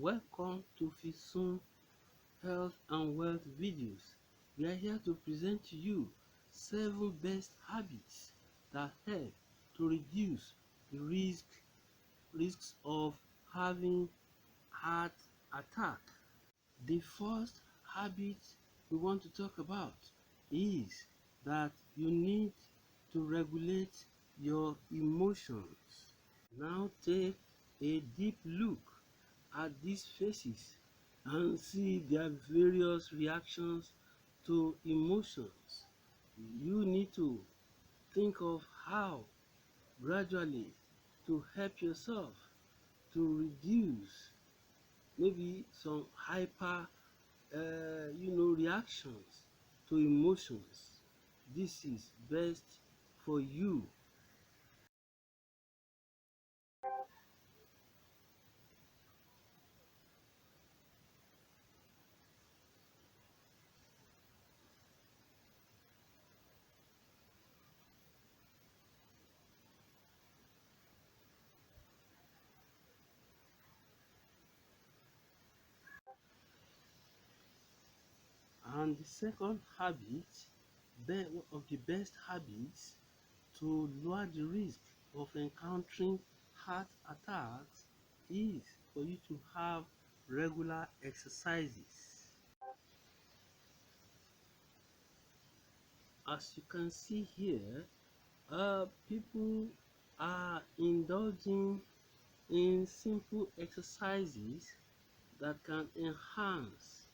Welcome to Fisun Health and Wealth Videos. We are here to present to you 7 best habits that help to reduce the risks of having heart attack. The first habit we want to talk about is that you need to regulate your emotions. Now take a deep look at these faces and see their various reactions to emotions. You need to think of how gradually to help yourself to reduce maybe some hyper reactions to emotions. This is best for you. And the second habit, one of the best habits to lower the risk of encountering heart attacks, is for you to have regular exercises. As you can see here, people are indulging in simple exercises that can enhance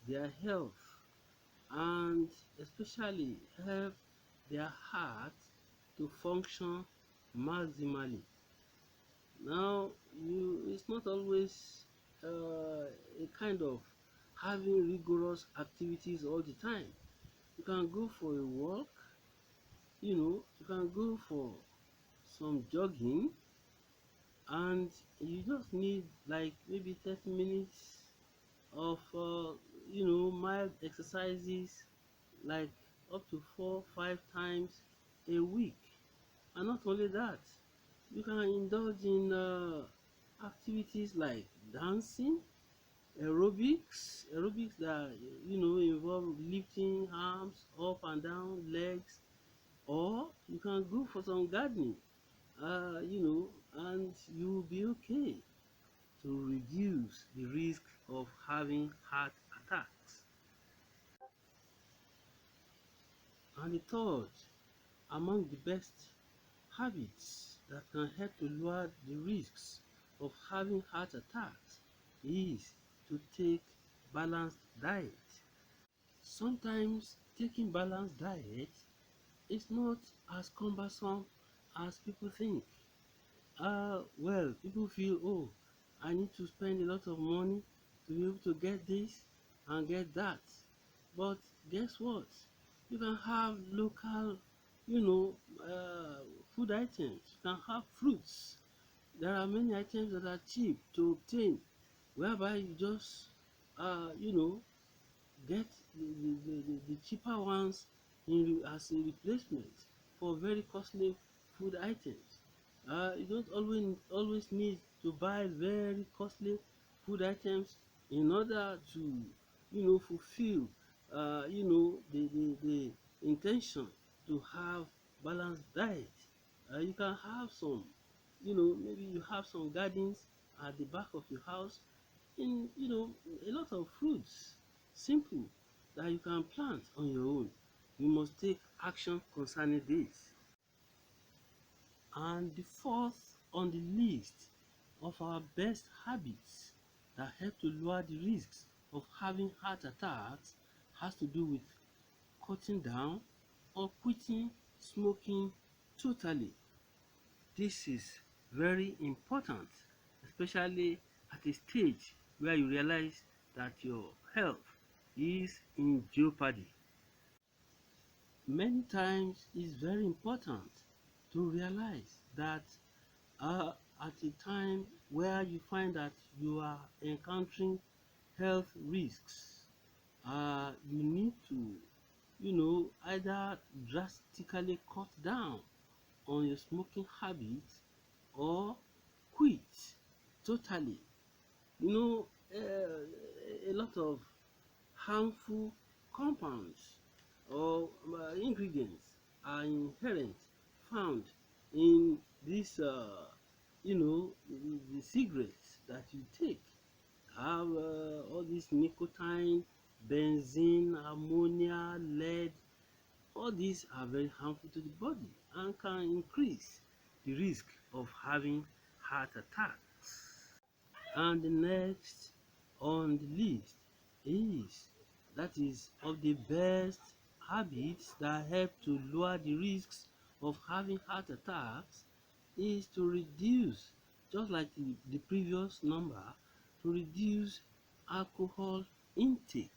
their health and especially help their heart to function maximally. Now, it's not always a kind of having rigorous activities all the time. You can go for a walk, you can go for some jogging, and you just need like maybe 30 minutes of mild exercises, like up to 4 5 times a week. And not only that, you can indulge in activities like dancing, aerobics that involve lifting arms up and down, legs, or you can go for some gardening, and you will be okay to reduce the risk of having heart attacks. And the third among the best habits that can help to lower the risks of having heart attacks is to take balanced diet. Sometimes taking balanced diet is not as cumbersome as people think. Well, people feel, oh, I need to spend a lot of money to be able to get this and get that. But guess what? You can have local, you know, food items. You can have fruits. There are many items that are cheap to obtain, whereby you just, you know, get the cheaper ones as a replacement for very costly food items. You don't always need to buy very costly food items in order to fulfill the intention to have balanced diet. You can have some, maybe you have some gardens at the back of your house, in a lot of fruits, simple, that you can plant on your own. You must take action concerning this. And the fourth on the list of our best habits that help to lower the risks of having heart attacks has to do with cutting down or quitting smoking totally. This is very important, especially at a stage where you realize that your health is in jeopardy. Many times it's very important to realize that uh, at a time where you find that you are encountering health risks, you need to, either drastically cut down on your smoking habits or quit totally. You know, a lot of harmful compounds or ingredients are inherent found in this the cigarettes that you take. Have all this nicotine, benzene, ammonia, lead. All these are very harmful to the body and can increase the risk of having heart attack. And the next on the list is that is of the best habits that help to lower the risks of having heart attacks is to reduce, just like the previous number, to reduce alcohol intake.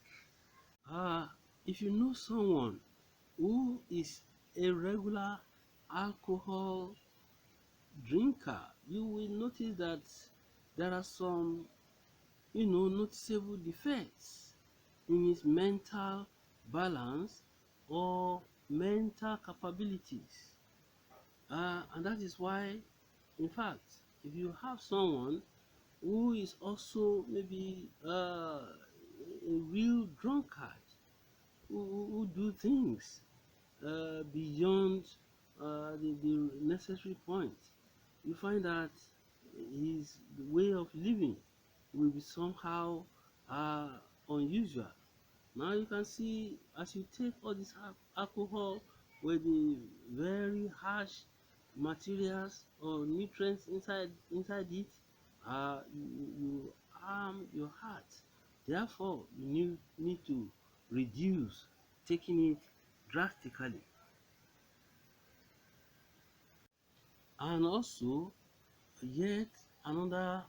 Uh, if you know someone who is a regular alcohol drinker, you will notice that there are some noticeable defects in his mental balance or mental capabilities. And that is why, in fact, if you have someone who is also maybe a real drunkard who do things beyond the necessary point, you find that his way of living will be somehow uh, unusual. Now you can see as you take all this alcohol with the very harsh materials or nutrients inside it, you harm your heart. Therefore, you need to reduce taking it drastically. And also, yet another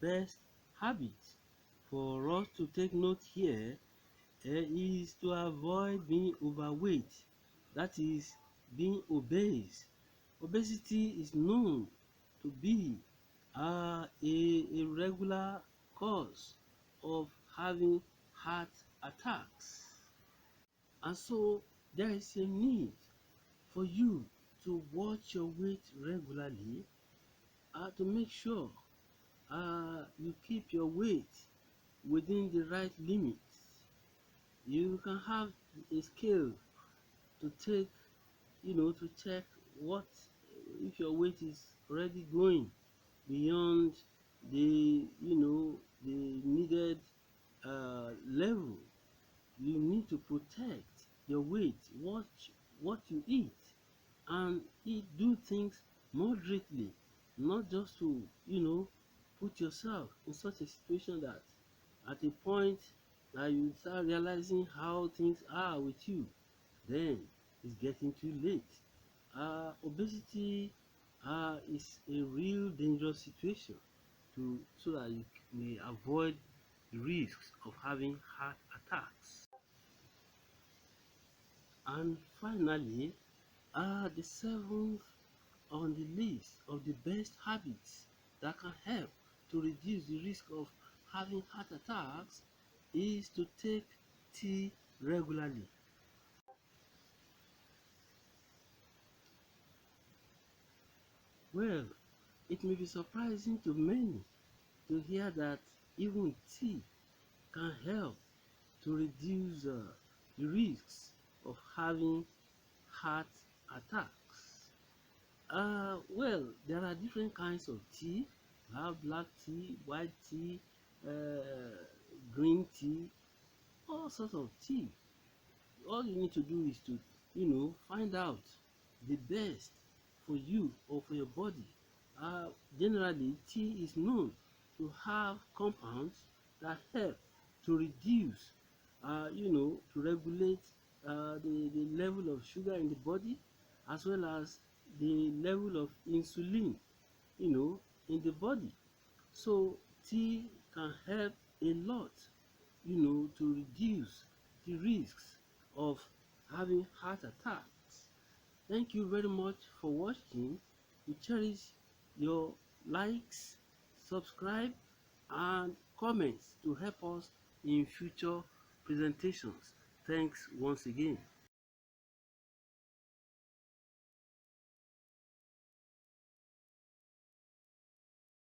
best habit for us to take note here is to avoid being overweight, that is, being obese. Obesity is known to be a regular cause of having heart attacks. And so there is a need for you to watch your weight regularly to make sure you keep your weight within the right limits. You can have a scale to take, to check what if your weight is already going beyond the needed level. You need to protect your weight. Watch what you eat and do things moderately, not just to put yourself in such a situation that at a point that you start realizing how things are with you, then it's getting too late. Obesity is a real dangerous situation to so that you may avoid the risks of having heart attacks. And finally, the seventh on the list of the best habits that can help to reduce the risk of having heart attacks is to take tea regularly. Well, it may be surprising to many to hear that even tea can help to reduce the risks of having heart attacks. Well, there are different kinds of tea. You have black tea, white tea, green tea, all sorts of tea. All you need to do is to, find out the best for you or for your body. Generally, tea is known to have compounds that help to reduce, to regulate the level of sugar in the body as well as the level of insulin, in the body. So tea can help a lot, to reduce the risks of having heart attacks. Thank you very much for watching. We cherish your likes, subscribe, and comments to help us in future presentations. Thanks once again.